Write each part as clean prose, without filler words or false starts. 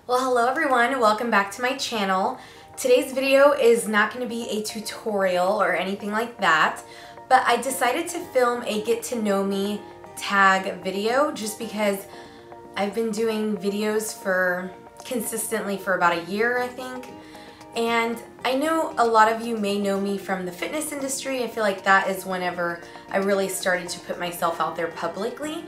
Well, hello everyone, welcome back to my channel. Today's video is not going to be a tutorial or anything like that, but I decided to film a get to know me tag video just because I've been doing videos consistently for about a year, I think. And I know a lot of you may know me from the fitness industry. I feel like that is whenever I really started to put myself out there publicly.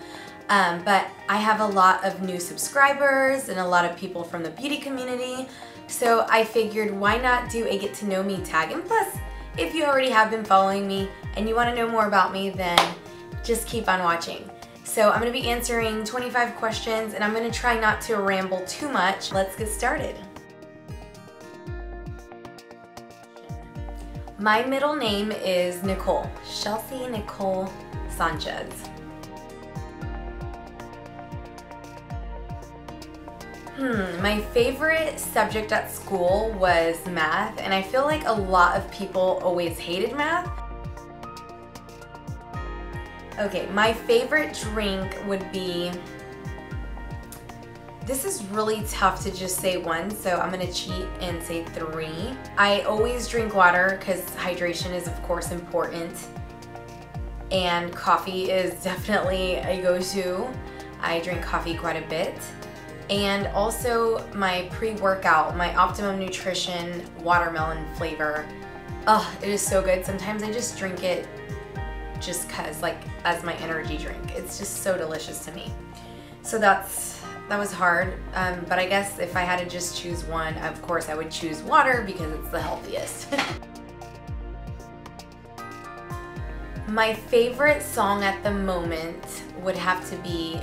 But I have a lot of new subscribers and a lot of people from the beauty community. So I figured why not do a get to know me tag. And plus, if you already have been following me and you want to know more about me, then just keep on watching. So I'm going to be answering 25 questions and I'm going to try not to ramble too much. Let's get started. My middle name is Nicole, Shelsea Nicole Sanchez. My favorite subject at school was math, and I feel like a lot of people always hated math. Okay, my favorite drink would be, this is really tough to just say one, so I'm gonna cheat and say 3. I always drink water because hydration is of course important, and coffee is definitely a go-to. I drink coffee quite a bit. And also my pre-workout, my Optimum Nutrition watermelon flavor. Oh, it is so good. Sometimes I just drink it just cause, like, as my energy drink. It's just so delicious to me. So that was hard, but I guess if I had to just choose one, of course I would choose water because it's the healthiest. My favorite song at the moment would have to be,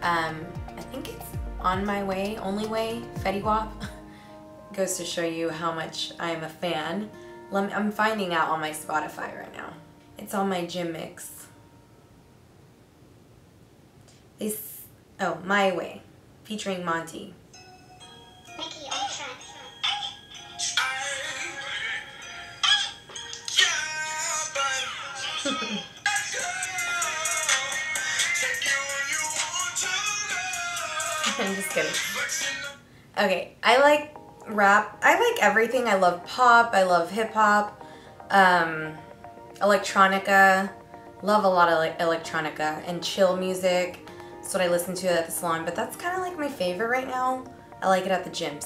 I think it's On My Way, Only Way, Fetty Wap. Goes to show you how much I'm a fan. I'm finding out on my Spotify right now. It's on my gym mix. Oh, My Way, featuring Monty. Mickey on track. I'm just kidding. Okay, I like rap. I like everything. I love pop. I love hip hop. Electronica. Love a lot of electronica and chill music. That's what I listen to at the salon, but that's kind of like my favorite right now. I like it at the gym.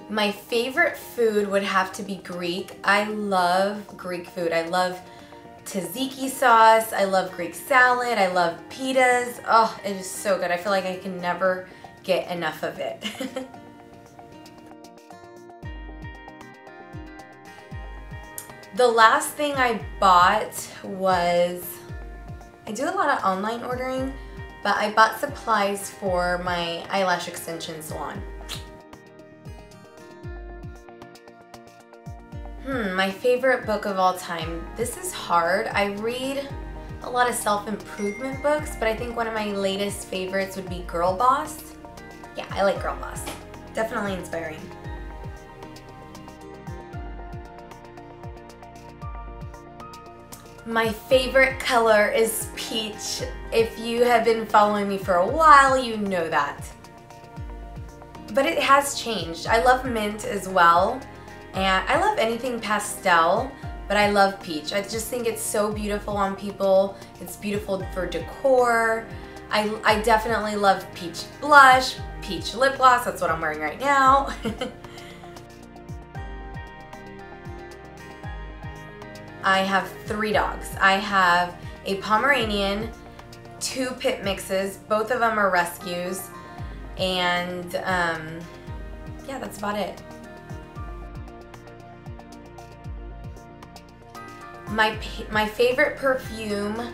My favorite food would have to be Greek. I love Greek food. I love tzatziki sauce, I love Greek salad, I love pitas. Oh, it is so good. I feel like I can never get enough of it. The last thing I bought was, I do a lot of online ordering, but I bought supplies for my eyelash extension salon. My favorite book of all time. This is hard. I read a lot of self-improvement books, but I think one of my latest favorites would be Girl Boss. Yeah, I like Girl Boss. Definitely inspiring. My favorite color is peach. If you have been following me for a while, you know that. But it has changed. I love mint as well. And I love anything pastel, but I love peach. I just think it's so beautiful on people. It's beautiful for decor. I definitely love peach blush, peach lip gloss. That's what I'm wearing right now. I have 3 dogs. I have a Pomeranian, 2 pit mixes. Both of them are rescues. And yeah, that's about it. My favorite perfume,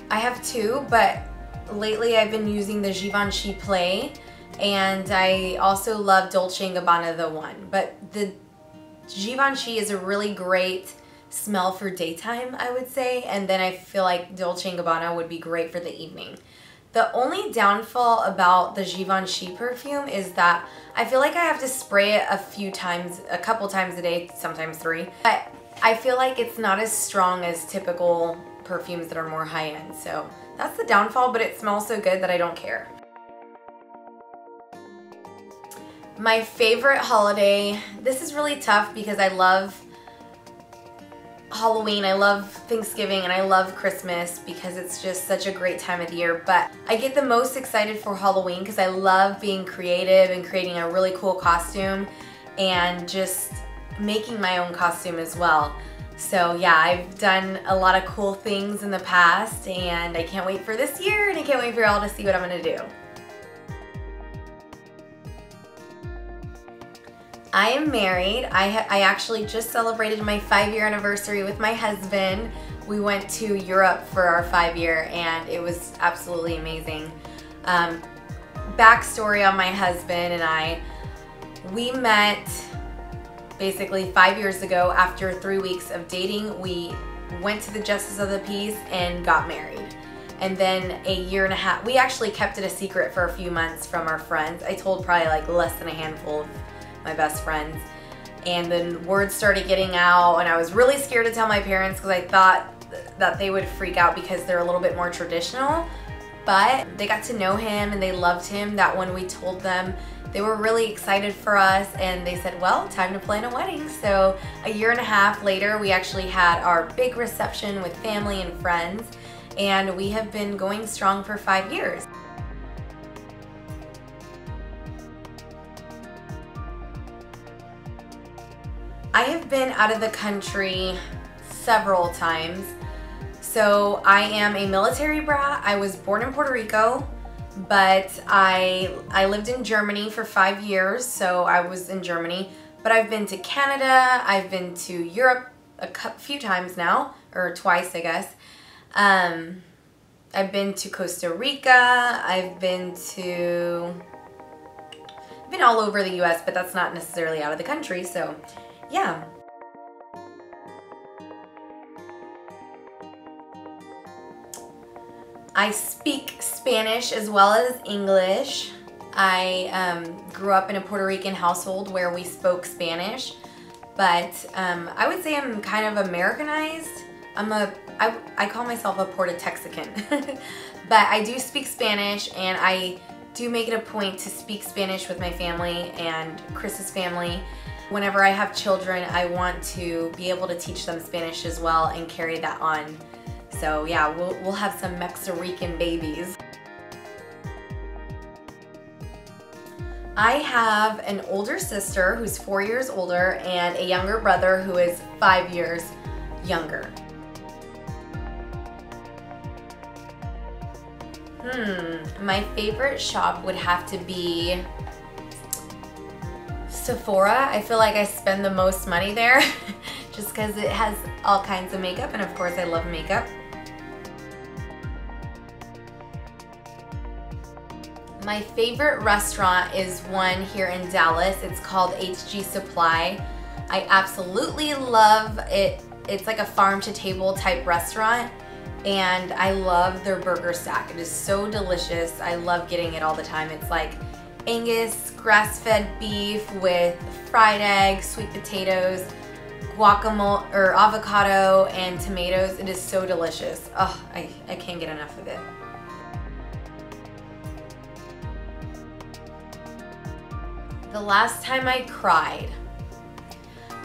I have 2, but lately I've been using the Givenchy Play, and I also love Dolce & Gabbana The One. But the Givenchy is a really great smell for daytime, I would say, and then I feel like Dolce & Gabbana would be great for the evening. The only downfall about the Givenchy perfume is that I feel like I have to spray it a couple times a day, sometimes 3. But I feel like it's not as strong as typical perfumes that are more high-end, so that's the downfall, but it smells so good that I don't care. My favorite holiday, this is really tough because I love Halloween, I love Thanksgiving, and I love Christmas because it's just such a great time of the year. But I get the most excited for Halloween because I love being creative and creating a really cool costume and just making my own costume as well. So yeah, I've done a lot of cool things in the past and I can't wait for this year, and I can't wait for y'all to see what I'm gonna do. I am married. I actually just celebrated my 5-year anniversary with my husband. We went to Europe for our 5-year and it was absolutely amazing. Backstory on my husband and I, we met basically 5 years ago. After 3 weeks of dating, we went to the Justice of the Peace and got married. And then a year and a half, we actually kept it a secret for a few months from our friends. I told probably like less than a handful of my best friends, and then word started getting out and I was really scared to tell my parents because I thought that they would freak out because they're a little bit more traditional, but they got to know him and they loved him that when we told them. They were really excited for us and they said, well, time to plan a wedding. So a year and a half later, we actually had our big reception with family and friends, and we have been going strong for 5 years. I have been out of the country several times. So I am a military brat. I was born in Puerto Rico, but I lived in Germany for 5 years, so I was in Germany. But I've been to Canada, I've been to Europe a few times now, or twice I guess. I've been to Costa Rica, I've been all over the US, but that's not necessarily out of the country, so yeah. I speak Spanish as well as English. I grew up in a Puerto Rican household where we spoke Spanish, but I would say I'm kind of Americanized. I call myself a Puerto Texican, but I do speak Spanish, and I do make it a point to speak Spanish with my family and Chris's family. Whenever I have children, I want to be able to teach them Spanish as well and carry that on. So yeah, we'll have some Mexican babies. I have an older sister who's 4 years older and a younger brother who is 5 years younger. My favorite shop would have to be Sephora. I feel like I spend the most money there just because it has all kinds of makeup, and of course I love makeup. My favorite restaurant is one here in Dallas. It's called HG Supply. I absolutely love it. It's like a farm to table type restaurant, and I love their burger stack. It is so delicious. I love getting it all the time. It's like Angus grass-fed beef with fried eggs, sweet potatoes, guacamole or avocado, and tomatoes. It is so delicious. Oh, I can't get enough of it. The last time I cried.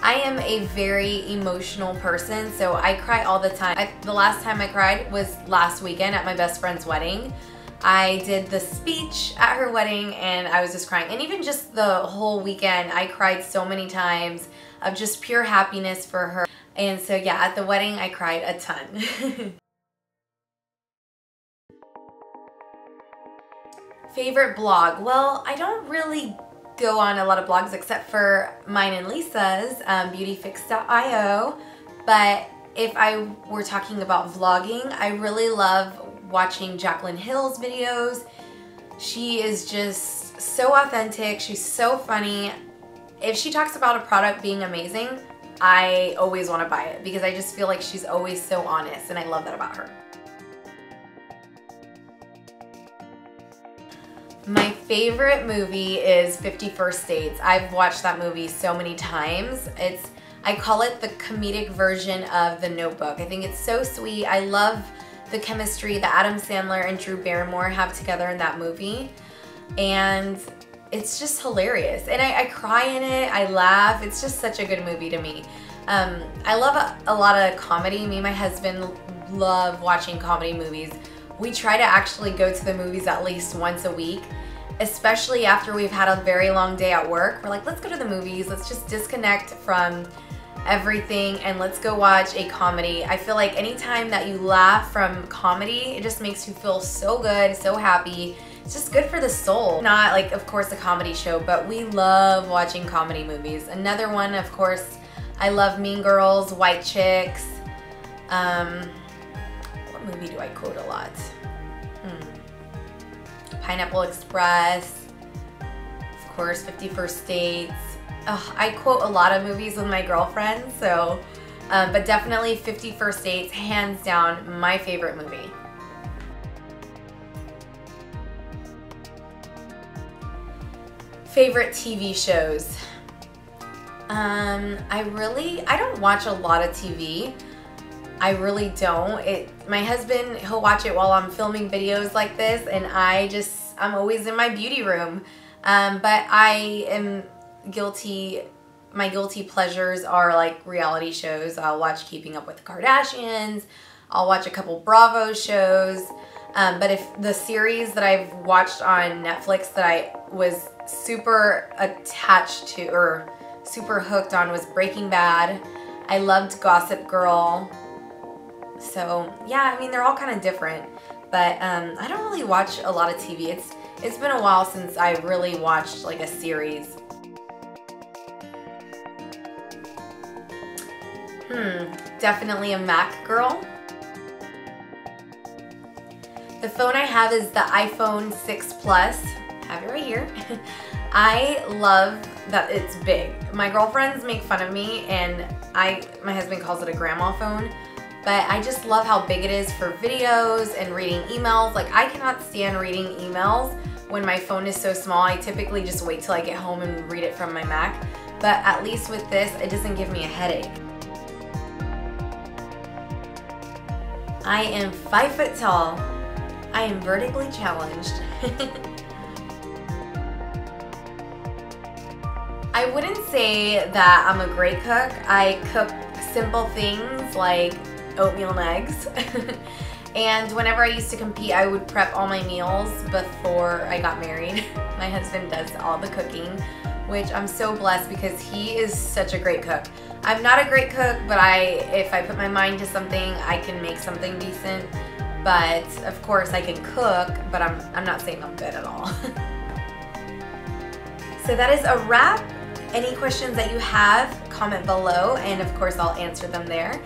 I am a very emotional person, so I cry all the time. The last time I cried was last weekend at my best friend's wedding. I did the speech at her wedding and I was just crying. And even just the whole weekend, I cried so many times of just pure happiness for her. And so yeah, at the wedding, I cried a ton. Favorite blog? Well, I don't really go on a lot of blogs except for mine and Lisa's, beautyfix.io. But if I were talking about vlogging, I really love watching Jaclyn Hill's videos. She is just so authentic. She's so funny. If she talks about a product being amazing, I always want to buy it because I just feel like she's always so honest, and I love that about her. My favorite movie is 50 First Dates. I've watched that movie so many times. I call it the comedic version of The Notebook. I think it's so sweet. I love the chemistry that Adam Sandler and Drew Barrymore have together in that movie. And it's just hilarious. And I cry in it, I laugh. It's just such a good movie to me. I love a lot of comedy. Me and my husband love watching comedy movies. We try to actually go to the movies at least once a week, especially after we've had a very long day at work. We're like, let's go to the movies. Let's just disconnect from everything and let's go watch a comedy. I feel like anytime that you laugh from comedy, it just makes you feel so good, so happy. It's just good for the soul. Not like, of course, a comedy show, but we love watching comedy movies. Another one, of course, I love Mean Girls, White Chicks. What movie do I quote a lot? Pineapple Express. Of course, 50 First Dates. Oh, I quote a lot of movies with my girlfriends, so, but definitely 50 First Dates, hands down, my favorite movie. Favorite TV shows. I don't watch a lot of TV. I really don't. My husband, he'll watch it while I'm filming videos like this, and I'm always in my beauty room. But I am guilty. My guilty pleasures are like reality shows. I'll watch Keeping Up with the Kardashians. I'll watch a couple Bravo shows. But if the series that I've watched on Netflix that I was super attached to or super hooked on was Breaking Bad. I loved Gossip Girl. So yeah, I mean, they're all kind of different, but I don't really watch a lot of TV. It's been a while since I really watched like a series. Definitely a Mac girl. The phone I have is the iPhone 6 Plus. I have it right here. I love that it's big. My girlfriends make fun of me, and my husband calls it a grandma phone, but I just love how big it is for videos and reading emails. Like, I cannot stand reading emails when my phone is so small. I typically just wait till I get home and read it from my Mac, but at least with this, it doesn't give me a headache. I am 5 foot tall. I am vertically challenged. I wouldn't say that I'm a great cook. I cook simple things like oatmeal and eggs. And whenever I used to compete, I would prep all my meals before I got married. My husband does all the cooking, which I'm so blessed because he is such a great cook. I'm not a great cook, but if I put my mind to something, I can make something decent. But of course I can cook, but I'm not saying I'm good at all. So that is a wrap. Any questions that you have, comment below, and of course I'll answer them there.